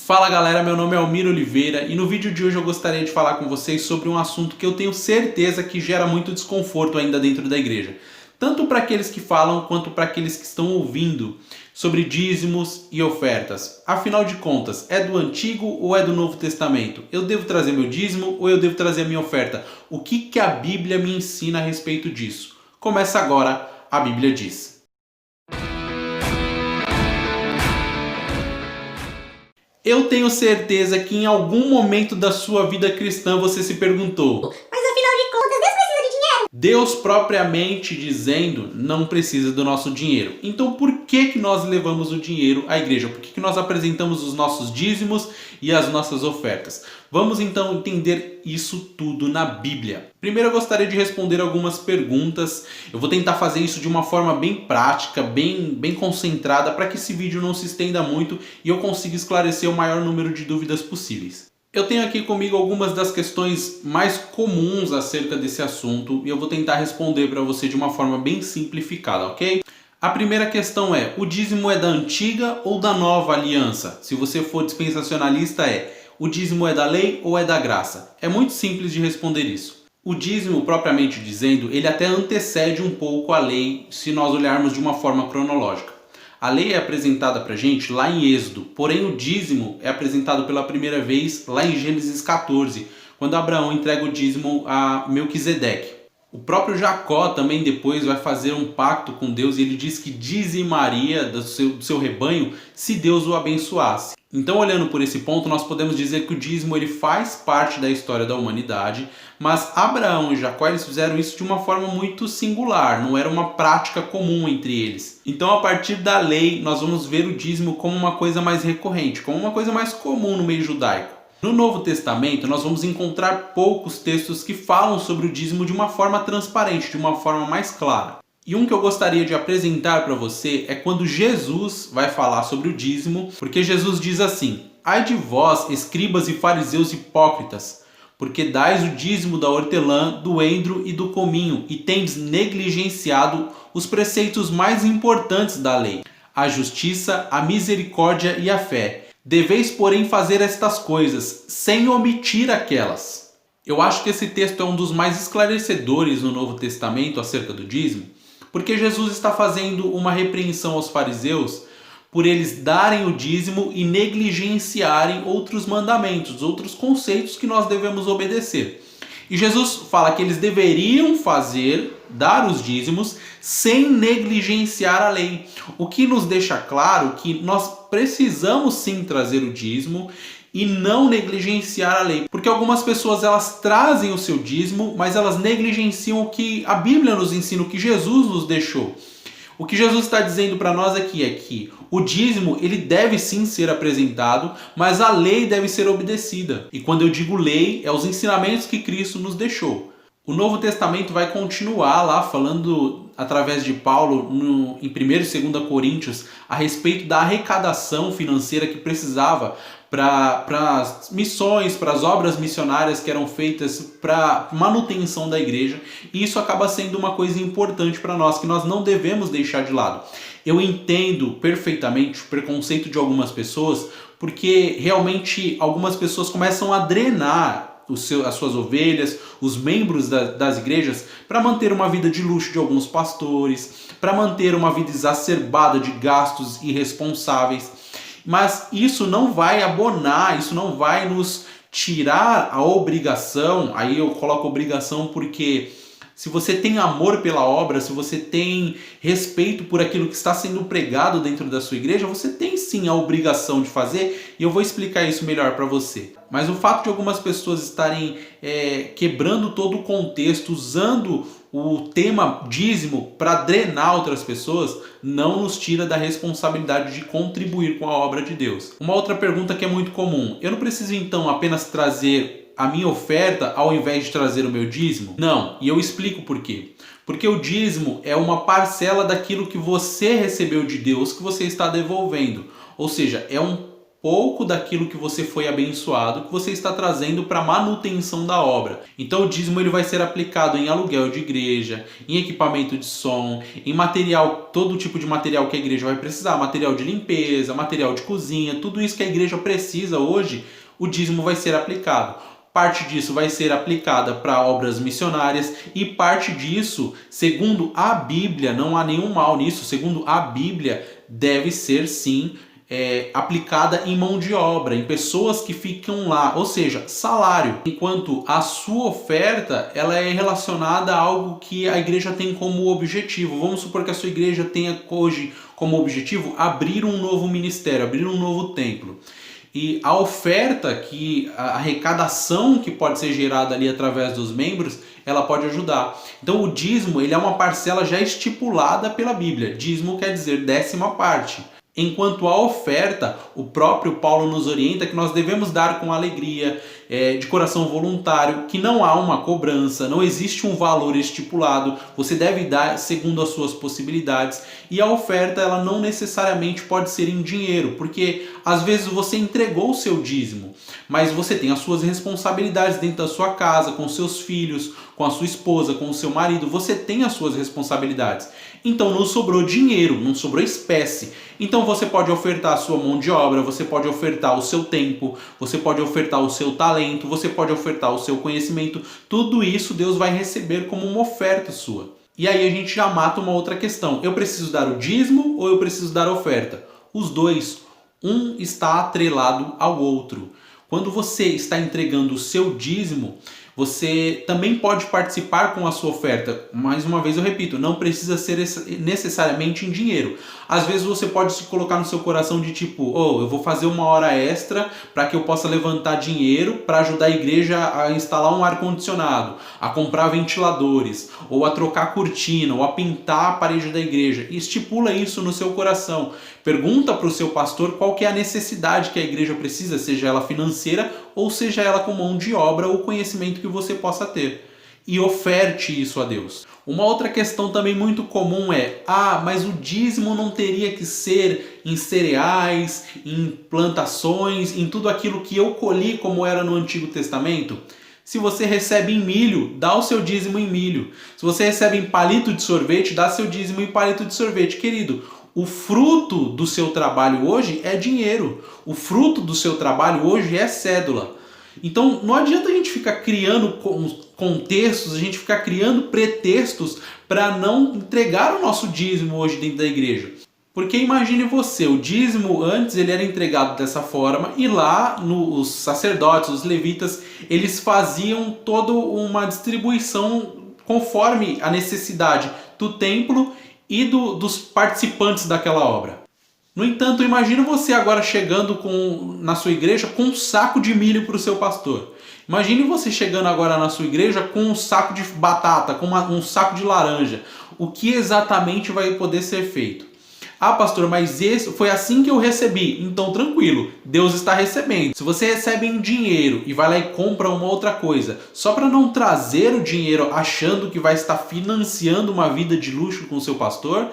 Fala galera, meu nome é Almir Oliveira e no vídeo de hoje eu gostaria de falar com vocês sobre um assunto que eu tenho certeza que gera muito desconforto ainda dentro da igreja. Tanto para aqueles que falam quanto para aqueles que estão ouvindo sobre dízimos e ofertas. Afinal de contas, é do Antigo ou é do Novo Testamento? Eu devo trazer meu dízimo ou eu devo trazer a minha oferta? O que a Bíblia me ensina a respeito disso? Começa agora, a Bíblia diz. Eu tenho certeza que em algum momento da sua vida cristã você se perguntou: mas afinal de contas, Deus precisa de dinheiro? Deus propriamente dizendo não precisa do nosso dinheiro. Então por que nós levamos o dinheiro à igreja? Por que nós apresentamos os nossos dízimos e as nossas ofertas? Vamos então entender isso tudo na Bíblia. Primeiro eu gostaria de responder algumas perguntas. Eu vou tentar fazer isso de uma forma bem prática, bem concentrada, para que esse vídeo não se estenda muito e eu consiga esclarecer o maior número de dúvidas possíveis. Eu tenho aqui comigo algumas das questões mais comuns acerca desse assunto e eu vou tentar responder para você de uma forma bem simplificada, ok? A primeira questão é: o dízimo é da antiga ou da nova aliança? Se você for dispensacionalista, o dízimo é da lei ou é da graça? É muito simples de responder isso. O dízimo, propriamente dizendo, ele até antecede um pouco a lei se nós olharmos de uma forma cronológica. A lei é apresentada para a gente lá em Êxodo, porém o dízimo é apresentado pela primeira vez lá em Gênesis 14, quando Abraão entrega o dízimo a Melquisedeque. O próprio Jacó também depois vai fazer um pacto com Deus e ele diz que dizimaria do seu rebanho se Deus o abençoasse. Então, olhando por esse ponto, nós podemos dizer que o dízimo ele faz parte da história da humanidade, mas Abraão e Jacó eles fizeram isso de uma forma muito singular, não era uma prática comum entre eles. Então, a partir da lei, nós vamos ver o dízimo como uma coisa mais recorrente, como uma coisa mais comum no meio judaico. No Novo Testamento, nós vamos encontrar poucos textos que falam sobre o dízimo de uma forma transparente, de uma forma mais clara. E um que eu gostaria de apresentar para você é quando Jesus vai falar sobre o dízimo, porque Jesus diz assim: ai de vós, escribas e fariseus hipócritas, porque dais o dízimo da hortelã, do endro e do cominho, e tendes negligenciado os preceitos mais importantes da lei, a justiça, a misericórdia e a fé. Deveis, porém, fazer estas coisas, sem omitir aquelas. Eu acho que esse texto é um dos mais esclarecedores no Novo Testamento acerca do dízimo, porque Jesus está fazendo uma repreensão aos fariseus por eles darem o dízimo e negligenciarem outros mandamentos, outros conceitos que nós devemos obedecer. E Jesus fala que eles deveriam dar os dízimos sem negligenciar a lei. O que nos deixa claro que nós precisamos sim trazer o dízimo e não negligenciar a lei. Porque algumas pessoas elas trazem o seu dízimo, mas elas negligenciam o que a Bíblia nos ensina, o que Jesus nos deixou. O que Jesus está dizendo para nós aqui é que o dízimo ele deve sim ser apresentado, mas a lei deve ser obedecida. E quando eu digo lei, é os ensinamentos que Cristo nos deixou. O Novo Testamento vai continuar lá falando através de Paulo em 1 e 2 Coríntios a respeito da arrecadação financeira que precisava para as missões, para as obras missionárias que eram feitas para manutenção da igreja, e isso acaba sendo uma coisa importante para nós, que nós não devemos deixar de lado. Eu entendo perfeitamente o preconceito de algumas pessoas, porque realmente algumas pessoas começam a drenar as suas ovelhas, os membros das igrejas, para manter uma vida de luxo de alguns pastores, para manter uma vida exacerbada de gastos irresponsáveis. Mas isso não vai abonar, isso não vai nos tirar a obrigação. Aí eu coloco obrigação porque se você tem amor pela obra, se você tem respeito por aquilo que está sendo pregado dentro da sua igreja, você tem sim a obrigação de fazer, e eu vou explicar isso melhor para você. Mas o fato de algumas pessoas estarem quebrando todo o contexto, usando o tema dízimo para drenar outras pessoas, não nos tira da responsabilidade de contribuir com a obra de Deus. Uma outra pergunta que é muito comum: eu não preciso então apenas trazer a minha oferta ao invés de trazer o meu dízimo? Não, e eu explico por quê. Porque o dízimo é uma parcela daquilo que você recebeu de Deus que você está devolvendo. Ou seja, é um pouco daquilo que você foi abençoado, que você está trazendo para a manutenção da obra. Então o dízimo ele vai ser aplicado em aluguel de igreja, em equipamento de som, em material, todo tipo de material que a igreja vai precisar, material de limpeza, material de cozinha, tudo isso que a igreja precisa hoje, o dízimo vai ser aplicado. Parte disso vai ser aplicada para obras missionárias e parte disso, segundo a Bíblia, não há nenhum mal nisso, segundo a Bíblia, deve ser sim aplicada em mão de obra, em pessoas que ficam lá, ou seja, salário. Enquanto a sua oferta ela é relacionada a algo que a igreja tem como objetivo. Vamos supor que a sua igreja tenha hoje como objetivo abrir um novo ministério, abrir um novo templo. E a oferta, a arrecadação que pode ser gerada ali através dos membros, ela pode ajudar. Então o dízimo ele é uma parcela já estipulada pela Bíblia. Dízimo quer dizer 10ª parte. Enquanto a oferta, o próprio Paulo nos orienta que nós devemos dar com alegria, de coração voluntário, que não há uma cobrança, não existe um valor estipulado, você deve dar segundo as suas possibilidades. E a oferta ela não necessariamente pode ser em dinheiro, porque às vezes você entregou o seu dízimo, mas você tem as suas responsabilidades dentro da sua casa, com seus filhos, com a sua esposa, com o seu marido, você tem as suas responsabilidades. Então não sobrou dinheiro, não sobrou espécie. Então você pode ofertar a sua mão de obra, você pode ofertar o seu tempo, você pode ofertar o seu talento, você pode ofertar o seu conhecimento. Tudo isso Deus vai receber como uma oferta sua. E aí a gente já mata uma outra questão. Eu preciso dar o dízimo ou eu preciso dar a oferta? Os dois. Um está atrelado ao outro. Quando você está entregando o seu dízimo, você também pode participar com a sua oferta. Mais uma vez eu repito, não precisa ser necessariamente em dinheiro. Às vezes você pode se colocar no seu coração de tipo, eu vou fazer uma hora extra para que eu possa levantar dinheiro para ajudar a igreja a instalar um ar-condicionado, a comprar ventiladores, ou a trocar cortina, ou a pintar a parede da igreja. E estipula isso no seu coração. Pergunta para o seu pastor qual que é a necessidade que a igreja precisa, seja ela financeira ou seja ela com mão de obra ou conhecimento que você possa ter. E oferte isso a Deus. Uma outra questão também muito comum é, mas o dízimo não teria que ser em cereais, em plantações, em tudo aquilo que eu colhi como era no Antigo Testamento? Se você recebe em milho, dá o seu dízimo em milho. Se você recebe em palito de sorvete, dá seu dízimo em palito de sorvete. Querido, o fruto do seu trabalho hoje é dinheiro. O fruto do seu trabalho hoje é cédula. Então não adianta a gente ficar criando contextos, a gente ficar criando pretextos para não entregar o nosso dízimo hoje dentro da igreja. Porque imagine você, o dízimo antes ele era entregado dessa forma e lá os sacerdotes, os levitas, eles faziam toda uma distribuição conforme a necessidade do templo e dos participantes daquela obra. No entanto, imagina você agora chegando na sua igreja com um saco de milho para o seu pastor. Imagine você chegando agora na sua igreja com um saco de batata, com um saco de laranja. O que exatamente vai poder ser feito? Pastor, mas foi assim que eu recebi. Então tranquilo, Deus está recebendo. Se você recebe em dinheiro e vai lá e compra uma outra coisa, só para não trazer o dinheiro achando que vai estar financiando uma vida de luxo com o seu pastor,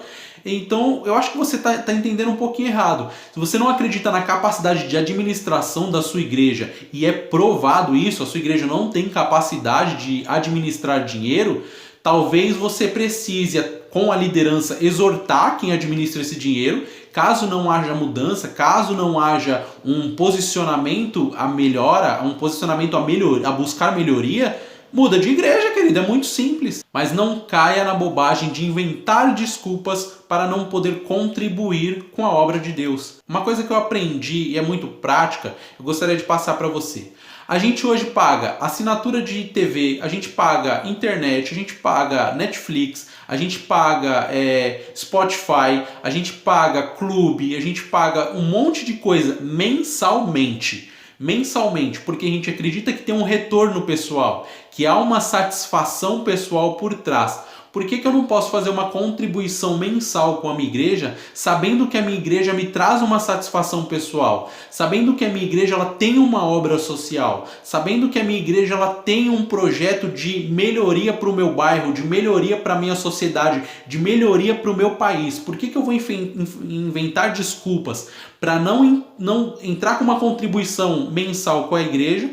então eu acho que você está entendendo um pouquinho errado. Se você não acredita na capacidade de administração da sua igreja, e é provado isso, a sua igreja não tem capacidade de administrar dinheiro, talvez você precise, com a liderança, exortar quem administra esse dinheiro. Caso não haja mudança, caso não haja um posicionamento a melhora, a buscar melhoria, muda de igreja, querido, é muito simples. Mas não caia na bobagem de inventar desculpas para não poder contribuir com a obra de Deus. Uma coisa que eu aprendi e é muito prática, eu gostaria de passar para você. A gente hoje paga assinatura de TV, a gente paga internet, a gente paga Netflix, a gente paga Spotify, a gente paga clube, a gente paga um monte de coisa mensalmente, porque a gente acredita que tem um retorno pessoal, que há uma satisfação pessoal por trás. Por que eu não posso fazer uma contribuição mensal com a minha igreja, sabendo que a minha igreja me traz uma satisfação pessoal, sabendo que a minha igreja ela tem uma obra social, sabendo que a minha igreja ela tem um projeto de melhoria para o meu bairro, de melhoria para a minha sociedade, de melhoria para o meu país? Por que eu vou inventar desculpas para não entrar com uma contribuição mensal com a igreja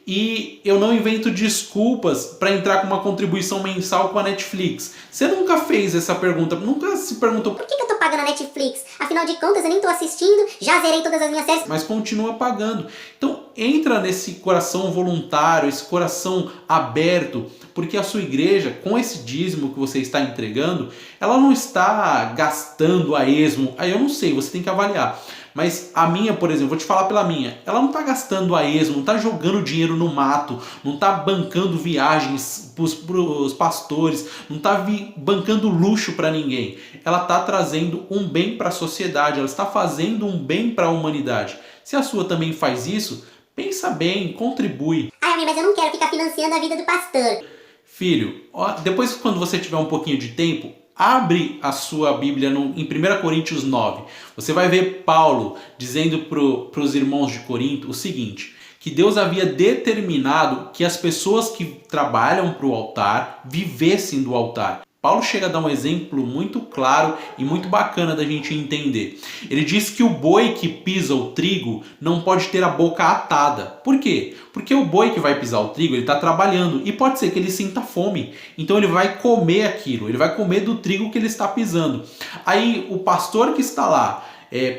e eu não invento desculpas para entrar com uma contribuição mensal com a Netflix? Você nunca fez essa pergunta, nunca se perguntou Por que eu tô pagando a Netflix? Afinal de contas, eu nem tô assistindo, já zerei todas as minhas séries. mas continua pagando. Então entra nesse coração voluntário, esse coração aberto, porque a sua igreja, com esse dízimo que você está entregando, ela não está gastando a esmo. Aí eu não sei, você tem que avaliar. Mas a minha, por exemplo, vou te falar pela minha, ela não está gastando a esmo, não está jogando dinheiro no mato, não está bancando viagens para os pastores, não está bancando luxo para ninguém. Ela está trazendo um bem para a sociedade, ela está fazendo um bem para a humanidade. Se a sua também faz isso, pensa bem, contribui. Ai, amém, mas eu não quero ficar financiando a vida do pastor. Filho, depois quando você tiver um pouquinho de tempo, abre a sua Bíblia em 1 Coríntios 9. Você vai ver Paulo dizendo para os irmãos de Corinto o seguinte, que Deus havia determinado que as pessoas que trabalham para o altar vivessem do altar. Paulo chega a dar um exemplo muito claro e muito bacana da gente entender. Ele diz que o boi que pisa o trigo não pode ter a boca atada. Por quê? Porque o boi que vai pisar o trigo, ele está trabalhando e pode ser que ele sinta fome. Então ele vai comer aquilo, ele vai comer do trigo que ele está pisando. Aí o pastor que está lá,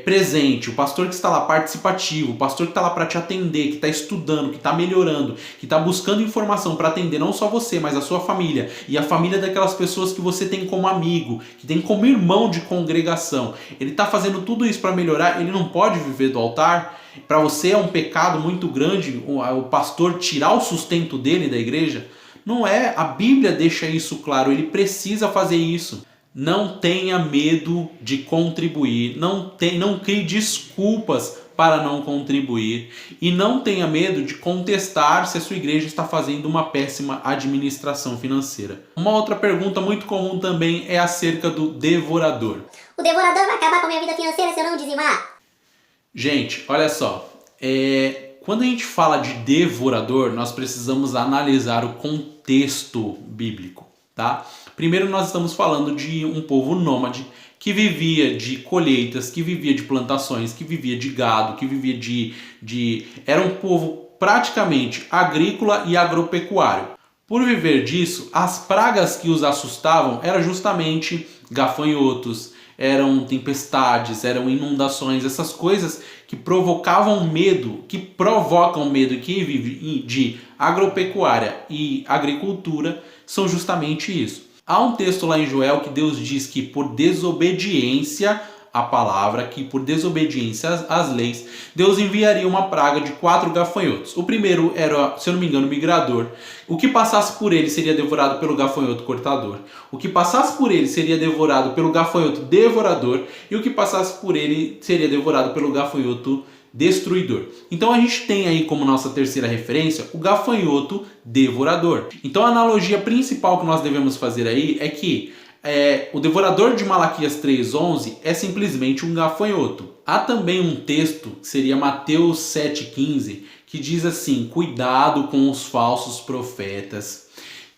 presente, o pastor que está lá participativo, o pastor que está lá para te atender, que está estudando, que está melhorando, que está buscando informação para atender não só você, mas a sua família e a família daquelas pessoas que você tem como amigo, que tem como irmão de congregação. Ele está fazendo tudo isso para melhorar, ele não pode viver do altar? Para você é um pecado muito grande o pastor tirar o sustento dele da igreja? Não é, a Bíblia deixa isso claro, ele precisa fazer isso. Não tenha medo de contribuir, não crie desculpas para não contribuir e não tenha medo de contestar se a sua igreja está fazendo uma péssima administração financeira. Uma outra pergunta muito comum também é acerca do devorador. O devorador vai acabar com a minha vida financeira se eu não dizimar? Gente, olha só, quando a gente fala de devorador, nós precisamos analisar o contexto bíblico, tá? Primeiro nós estamos falando de um povo nômade que vivia de colheitas, que vivia de plantações, que vivia de gado, que vivia Era um povo praticamente agrícola e agropecuário. Por viver disso, as pragas que os assustavam eram justamente gafanhotos, eram tempestades, eram inundações, essas coisas que provocavam medo, que provocam medo. Quem vive de agropecuária e agricultura são justamente isso. Há um texto lá em Joel que Deus diz que por desobediência à palavra, que por desobediência às leis, Deus enviaria uma praga de 4 gafanhotos. O primeiro era, se eu não me engano, migrador. O que passasse por ele seria devorado pelo gafanhoto cortador. O que passasse por ele seria devorado pelo gafanhoto devorador. E o que passasse por ele seria devorado pelo gafanhoto destruidor. Então a gente tem aí como nossa terceira referência o gafanhoto devorador. Então a analogia principal que nós devemos fazer aí é que o devorador de Malaquias 3:11 é simplesmente um gafanhoto. Há também um texto, que seria Mateus 7:15, que diz assim: cuidado com os falsos profetas,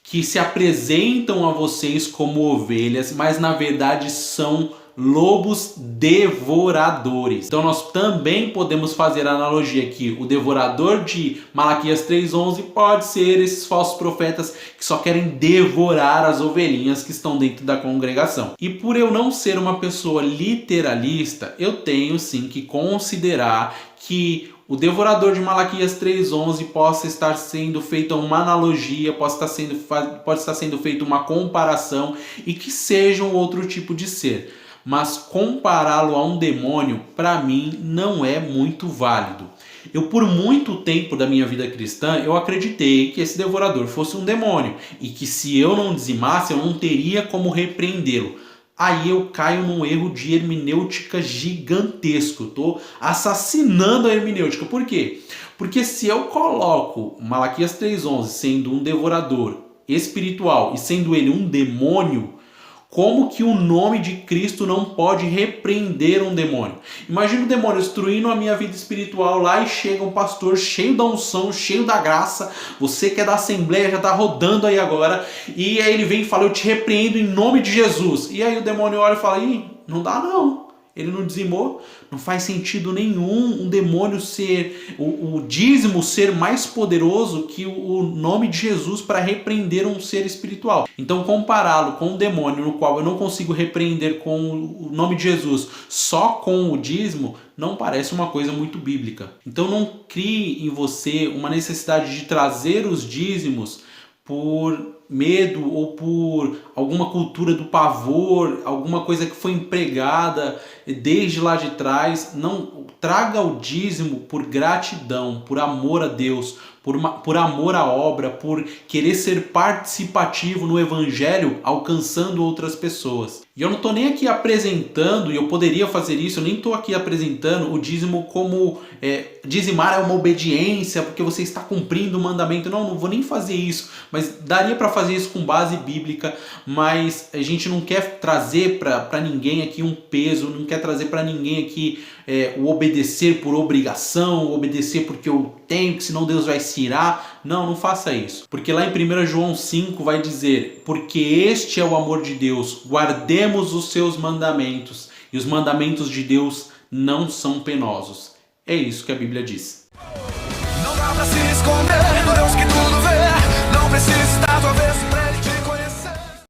que se apresentam a vocês como ovelhas, mas na verdade são lobos devoradores. Então nós também podemos fazer a analogia aqui. O devorador de Malaquias 3:11 pode ser esses falsos profetas que só querem devorar as ovelhinhas que estão dentro da congregação. E por eu não ser uma pessoa literalista, eu tenho sim que considerar que o devorador de Malaquias 3:11 possa estar sendo feita uma analogia, pode estar sendo feita uma comparação e que seja um outro tipo de ser. Mas compará-lo a um demônio, para mim, não é muito válido. Eu, por muito tempo da minha vida cristã, eu acreditei que esse devorador fosse um demônio e que se eu não dizimasse, eu não teria como repreendê-lo. Aí eu caio num erro de hermenêutica gigantesco. Eu estou assassinando a hermenêutica. Por quê? Porque se eu coloco Malaquias 3:11 sendo um devorador espiritual e sendo ele um demônio, como que o nome de Cristo não pode repreender um demônio? Imagina o demônio destruindo a minha vida espiritual lá e chega um pastor cheio da unção, cheio da graça, você que é da Assembleia, já está rodando aí agora, e aí ele vem e fala, eu te repreendo em nome de Jesus. E aí o demônio olha e fala, ih, não dá não. Ele não dizimou, não faz sentido nenhum um demônio ser, o dízimo ser mais poderoso que o nome de Jesus para repreender um ser espiritual. Então compará-lo com um demônio no qual eu não consigo repreender com o nome de Jesus só com o dízimo, não parece uma coisa muito bíblica. Então não crie em você uma necessidade de trazer os dízimos por medo ou por alguma cultura do pavor, alguma coisa que foi empregada desde lá de trás. Não, traga o dízimo por gratidão, por amor a Deus, por amor à obra, por querer ser participativo no evangelho, alcançando outras pessoas. E eu não estou nem aqui apresentando, e eu poderia fazer isso, eu nem estou aqui apresentando o dízimo como dizimar é uma obediência, porque você está cumprindo o mandamento. Não vou nem fazer isso, mas daria para fazer isso com base bíblica, mas a gente não quer trazer para ninguém aqui um peso, não quer trazer para ninguém aqui o obedecer por obrigação, o obedecer porque eu tenho, que senão Deus vai se irar. Não faça isso. Porque lá em 1 João 5 vai dizer, porque este é o amor de Deus, guardemos os seus mandamentos, e os mandamentos de Deus não são penosos. É isso que a Bíblia diz. Não dá pra se esconder.